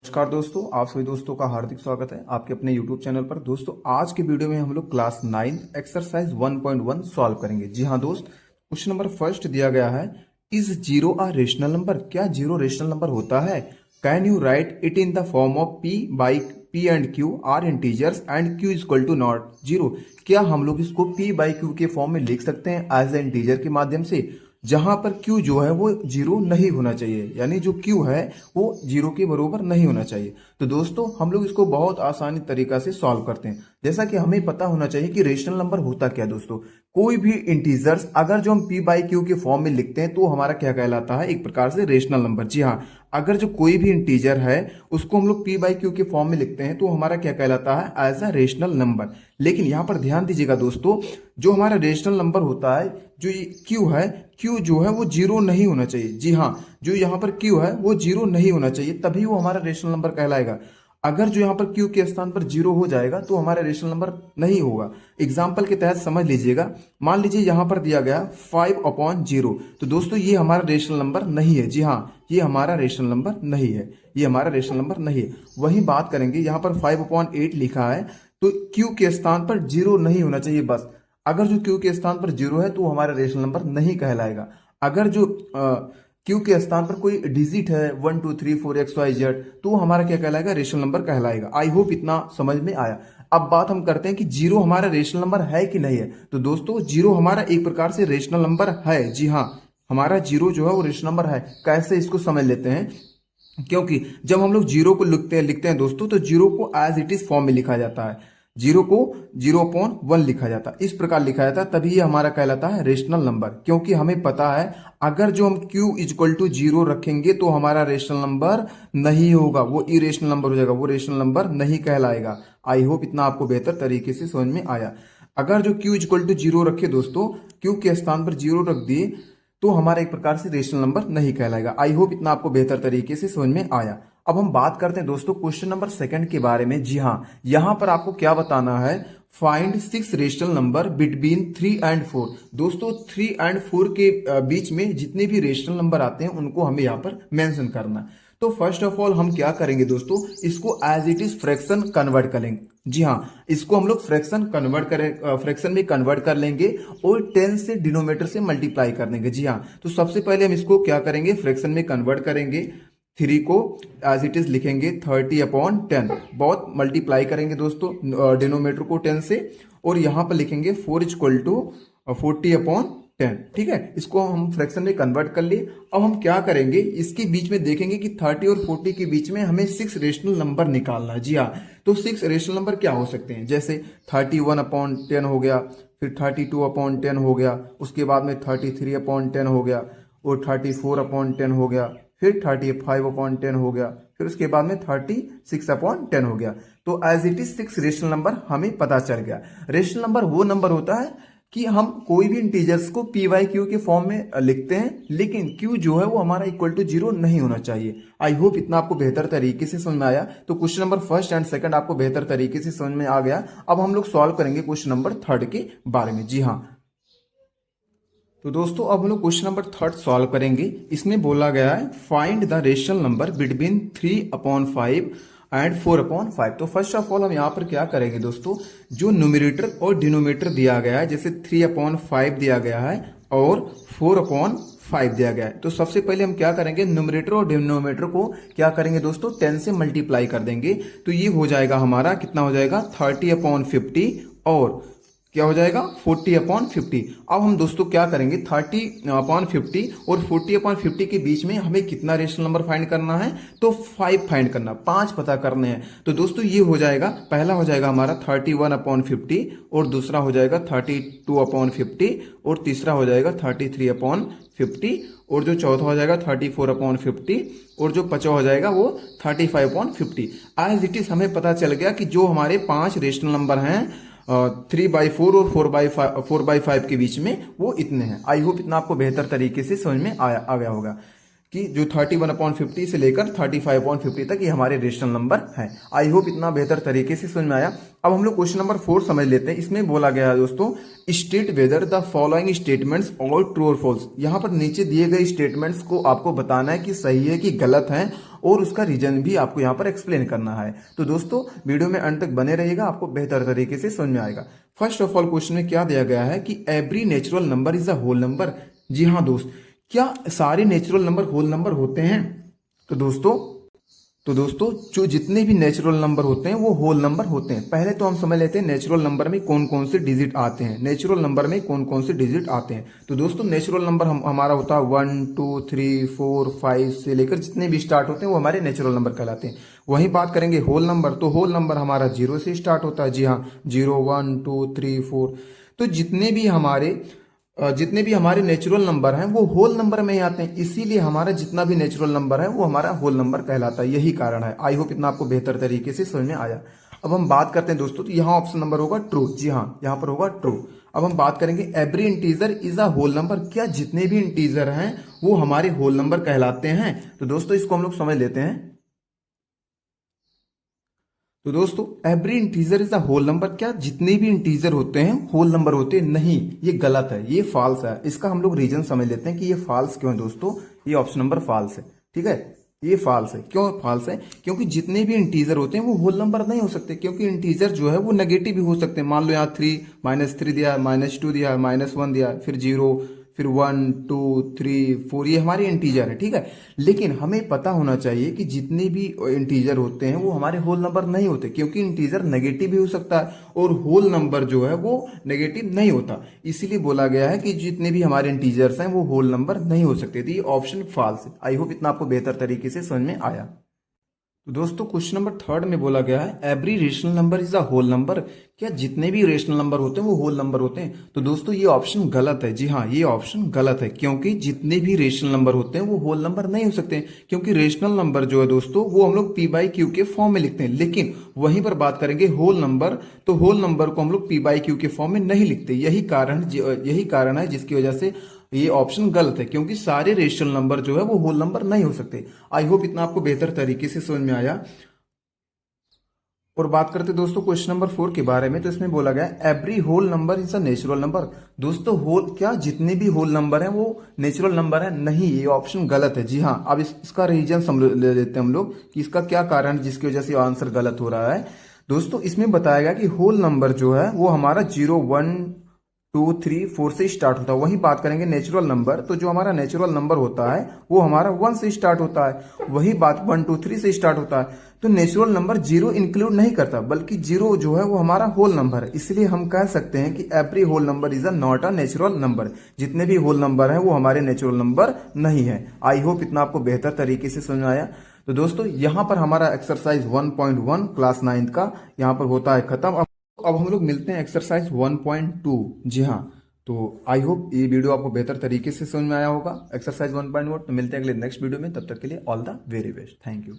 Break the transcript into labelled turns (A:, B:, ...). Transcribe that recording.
A: नमस्कार दोस्तों, आप सभी दोस्तों का हार्दिक स्वागत है आपके अपने YouTube चैनल पर। दोस्तों आज के वीडियो में हम लोग क्लास 9 एक्सरसाइज 1.1 सॉल्व करेंगे। जी हाँ दोस्त, क्वेश्चन नंबर फर्स्ट दिया गया है, is zero a rational number? क्या जीरो रेशनल नंबर होता है? Can you write it in the form of P and Q are integers and Q is equal to not zero? क्या हम लोग इसको पी बाई क्यू के form में लिख सकते हैं एज ए इंटीजर के माध्यम से, जहां पर Q जो है वो जीरो नहीं होना चाहिए, यानी जो Q है वो जीरो के बराबर नहीं होना चाहिए। तो दोस्तों हम लोग इसको बहुत आसानी तरीका से सॉल्व करते हैं। जैसा कि हमें पता होना चाहिए कि रेशनल नंबर होता क्या दोस्तों, कोई भी इंटीजर्स अगर जो हम P बाई क्यू के फॉर्म में लिखते हैं तो हमारा क्या कहलाता है, एक प्रकार से रेशनल नंबर। जी हाँ, अगर जो कोई भी इंटीजर है उसको हम लोग P बाई क्यू के फॉर्म में लिखते हैं तो हमारा क्या कहलाता है, एज अ रेशनल नंबर। लेकिन यहाँ पर ध्यान दीजिएगा दोस्तों, जो हमारा रेशनल नंबर होता है, जो ये क्यू है, क्यू जो है वो जीरो नहीं होना चाहिए। जी हाँ, जो यहाँ पर क्यू है वो जीरो नहीं होना चाहिए, तभी वो हमारा रेशनल नंबर कहलाएगा। अगर जो यहाँ पर क्यू के स्थान पर जीरो हो जाएगा तो हमारा रेशनल नंबर नहीं होगा। एग्जाम्पल के तहत समझ लीजिएगा, मान लीजिए यहाँ पर दिया गया 5/0, तो दोस्तों ये हमारा रेशनल नंबर नहीं है। जी हाँ, ये हमारा रेशनल नंबर नहीं है, ये हमारा रेशनल नंबर नहीं है। वही बात करेंगे, यहाँ पर 5/8 लिखा है तो क्यू के स्थान पर जीरो नहीं होना चाहिए बस। अगर जो क्यू के स्थान पर जीरो है तो हमारा रेशनल नंबर नहीं कहलाएगा। अगर जो क्यू के स्थान पर कोई डिजिट है 1 2 3 4 XYZ तो हमारा क्या कहलाएगा, रेशनल नंबर कहलाएगा। आई होप इतना समझ में आया। अब बात हम करते हैं कि जीरो हमारा रेशनल नंबर है कि नहीं है। तो दोस्तों जीरो हमारा एक प्रकार से रेशनल नंबर है। जी हाँ, हमारा जीरो जो है वो रेशनल नंबर है। कैसे, इसको समझ लेते हैं। क्योंकि जब हम लोग जीरो को लिखते हैं दोस्तों, तो जीरो को एज इट इज फॉर्म में लिखा जाता है, जीरो को 0/1 लिखा जाता है, इस प्रकार लिखा जाता है, तभी ये हमारा कहलाता है रेशनल नंबर। क्योंकि हमें पता है अगर जो हम q इक्वल टू जीरो रखेंगे तो हमारा रेशनल नंबर नहीं होगा, वो इरेशनल नंबर हो जाएगा, वो रेशनल नंबर नहीं कहलाएगा। आई होप इतना आपको बेहतर तरीके से समझ में आया। अगर जो q इक्वल टू जीरो रखे दोस्तों, q के स्थान पर जीरो रख दिए तो हमारा एक प्रकार से रेशनल नंबर नहीं कहलाएगा। आई होप इतना आपको बेहतर तरीके से समझ में आया। अब हम बात करते हैं दोस्तों क्वेश्चन नंबर सेकंड के बारे में। जी हाँ, यहां पर आपको क्या बताना है, find 6 rational number between 3 and 4। दोस्तों 3 एंड 4 के बीच में जितने भी रेशनल नंबर आते हैं उनको हमें यहाँ पर मेंशन करना है। तो फर्स्ट ऑफ ऑल हम क्या करेंगे दोस्तों, इसको as it is fraction convert करेंगे। जी हाँ, इसको हम लोग फ्रैक्शन में कन्वर्ट कर लेंगे और 10 से डिनोमिनेटर से मल्टीप्लाई कर देंगे। जी हाँ, तो सबसे पहले हम इसको क्या करेंगे, फ्रैक्शन में कन्वर्ट करेंगे। 3 को एज इट इज लिखेंगे 30/10, बहुत मल्टीप्लाई करेंगे दोस्तों डिनोमिनेटर को 10 से, और यहाँ पर लिखेंगे 4 इक्वल टू 40/10। ठीक है, इसको हम फ्रैक्शन में कन्वर्ट कर लिए। अब हम क्या करेंगे, इसके बीच में देखेंगे कि 30 और 40 के बीच में हमें 6 रेशनल नंबर निकालना है। जी हाँ, तो 6 रेशनल नंबर क्या हो सकते हैं, जैसे 31/10 हो गया, फिर 32/10 हो गया, उसके बाद में 33/10 हो गया, और 34/10 हो गया, फिर 35/10 हो गया, फिर उसके बाद में 36/10 हो गया। तो as it is 6 rational number हमें पता चल गया। रेशनल नंबर वो नंबर होता है कि हम कोई भी इंटीजर्स को पी बाई क्यू के फॉर्म में लिखते हैं, लेकिन क्यू जो है वो हमारा इक्वल टू जीरो नहीं होना चाहिए। आई होप इतना आपको बेहतर तरीके से समझ में आया। तो question number first and second आपको बेहतर तरीके से समझ में आ गया। अब हम लोग सॉल्व करेंगे क्वेश्चन नंबर थर्ड के बारे में। जी हाँ, तो दोस्तों अब हम लोग क्वेश्चन नंबर थर्ड सॉल्व करेंगे। इसमें बोला गया है, find the rational number between 3/5 and 4/5। तो फर्स्ट ऑफ ऑल हम यहाँ पर क्या करेंगे दोस्तों, जो न्यूमरेटर और डिनोमिनेटर दिया गया है, जैसे 3/5 दिया गया है और 4/5 दिया गया है, तो सबसे पहले हम क्या करेंगे, न्यूमरेटर और डिनोमिनेटर को क्या करेंगे दोस्तों, 10 से मल्टीप्लाई कर देंगे। तो ये हो जाएगा हमारा, कितना हो जाएगा, 30/50, और क्या हो जाएगा, 40/50। अब हम दोस्तों क्या करेंगे, 30/50 और 40/50 के बीच में हमें कितना रेशनल नंबर फाइंड करना है, तो 5 फाइंड करना, 5 पता करने हैं। तो दोस्तों ये हो जाएगा, पहला हो जाएगा हमारा 31/50, और दूसरा हो जाएगा 32/50, और तीसरा हो जाएगा 33/50, और जो चौथा हो जाएगा 34/50, और जो पांचवा हो जाएगा वो 35/50। एज इट इज हमें पता चल गया कि जो हमारे 5 रेशनल नंबर हैं 3/4 और 4/5 के बीच में, वो इतने हैं। आई होप इतना आपको बेहतर तरीके से समझ में आ गया होगा। कि जो 31/50 से लेकर 35/50 तक ये हमारे रेशनल नंबर हैं। आई होप इतना बेहतर तरीके से समझ में आया। अब हम लोग क्वेश्चन नंबर 4 समझ लेते हैं। इसमें बोला गया है दोस्तों, state whether the following statements और ट्रू और फॉल्स। यहाँ पर नीचे दिए गए स्टेटमेंट्स को आपको बताना है कि सही है कि गलत है, और उसका रीजन भी आपको यहाँ पर एक्सप्लेन करना है। तो दोस्तों वीडियो में अंत तक बने रहिएगा, आपको बेहतर तरीके से समझ में आएगा। फर्स्ट ऑफ ऑल क्वेश्चन में क्या दिया गया है कि every natural number is a whole number. जी हाँ दोस्त, क्या सारे नेचुरल नंबर होल नंबर होते हैं? तो दोस्तों जो जितने भी नेचुरल नंबर होते हैं वो होल नंबर होते हैं। पहले तो हम समझ लेते हैं नेचुरल नंबर में कौन कौन से डिजिट आते हैं। नेचुरल नंबर में कौन कौन से डिजिट आते हैं? तो दोस्तों नेचुरल नंबर हमारा होता है 1 2 3 4 5 से लेकर जितने भी स्टार्ट होते हैं वो हमारे नेचुरल नंबर कहलाते हैं। वहीं बात करेंगे होल नंबर, तो होल नंबर हमारा 0 से स्टार्ट होता है। जी हाँ, 0 1 2 3 4। तो जितने भी हमारे नेचुरल नंबर हैं वो होल नंबर में ही आते हैं, इसीलिए हमारा जितना भी नेचुरल नंबर है वो हमारा होल नंबर कहलाता है। यही कारण है। आई होप इतना आपको बेहतर तरीके से समझ में आया। अब हम बात करते हैं दोस्तों, तो यहाँ ऑप्शन नंबर होगा ट्रू। जी हाँ, यहाँ पर होगा ट्रू। अब हम बात करेंगे every integer is a whole number. क्या जितने भी इंटीजर हैं वो हमारे होल नंबर कहलाते हैं? तो दोस्तों इसको हम लोग समझ लेते हैं। तो दोस्तों every integer is a whole number. क्या जितने भी इंटीजर होते हैं होल नंबर होते हैं? नहीं, ये गलत है, ये फॉल्स है। इसका हम लोग रीजन समझ लेते हैं कि ये फॉल्स क्यों है। दोस्तों ये ऑप्शन नंबर फॉल्स है। ठीक है, ये फॉल्स है। क्यों फॉल्स है? क्योंकि जितने भी इंटीजर होते हैं वो होल नंबर नहीं हो सकते, क्योंकि इंटीजर जो है वो नेगेटिव भी हो सकते हैं। मान लो यहाँ 3 -3 दिया, -2 दिया, -1 दिया, फिर 0, फिर 1 2 3 4, ये हमारे इंटीजर है। ठीक है, लेकिन हमें पता होना चाहिए कि जितने भी इंटीजर होते हैं वो हमारे होल नंबर नहीं होते, क्योंकि इंटीजर नेगेटिव भी हो सकता है और होल नंबर जो है वो नेगेटिव नहीं होता। इसीलिए बोला गया है कि जितने भी हमारे इंटीजर्स हैं वो होल नंबर नहीं हो सकते। तो ये ऑप्शन फॉल्स है। आई होप इतना आपको बेहतर तरीके से समझ में आया। तो दोस्तों क्वेश्चन नंबर 3 में बोला गया है every rational number is a whole number. क्या जितने भी रेशनल नंबर होते हैं वो होल नंबर होते हैं? तो दोस्तों ये ऑप्शन गलत है। जी हाँ, ये ऑप्शन गलत है, क्योंकि जितने भी रेशनल नंबर होते हैं वो होल नंबर नहीं हो सकते, क्योंकि रेशनल नंबर जो है दोस्तों वो हम लोग p/q के फॉर्म में लिखते हैं। लेकिन वहीं पर बात करेंगे होल नंबर, तो होल नंबर को हम लोग p/q के फॉर्म में नहीं लिखते। यही कारण है जिसकी वजह से ये ऑप्शन गलत है, क्योंकि सारे रेशनल नंबर जो है वो होल नंबर नहीं हो सकते। आई होप इतना आपको बेहतर तरीके से समझ में आया। और बात करते दोस्तों क्वेश्चन नंबर 4 के बारे में, तो इसमें बोला गया every whole number is a natural number. दोस्तों क्या जितने भी होल नंबर हैं वो नेचुरल नंबर है? नहीं, ये ऑप्शन गलत है। जी हाँ, अब इसका रीजन समझ ले लेते हैं हम लोग कि इसका क्या कारण है जिसकी वजह से आंसर गलत हो रहा है। दोस्तों इसमें बताया गया कि होल नंबर जो है वो हमारा 0 1 2 3 4 से स्टार्ट होता है। वहीं बात करेंगे नेचुरल नंबर, तो जो हमारा नेचुरल नंबर होता है वो हमारा 1 से स्टार्ट होता है। वही बात 1 2 3 से स्टार्ट होता है। तो नेचुरल नंबर 0 इंक्लूड नहीं करता, बल्कि 0 जो है वो हमारा होल नंबर है। इसलिए हम कह सकते हैं कि every whole number is a not a natural number. जितने भी होल नंबर हैं वो हमारे नेचुरल नंबर नहीं है। आई होप इतना आपको बेहतर तरीके से समझ आया। तो दोस्तों यहाँ पर हमारा एक्सरसाइज 1.1 क्लास 9 का यहाँ पर होता है खत्म। अब हम लोग मिलते हैं एक्सरसाइज 1.2। जी हाँ, तो आई होप ये वीडियो आपको बेहतर तरीके से समझ में आया होगा। एक्सरसाइज 1.1। तो मिलते हैं अगले नेक्स्ट वीडियो में, तब तक के लिए all the very best. Thank you.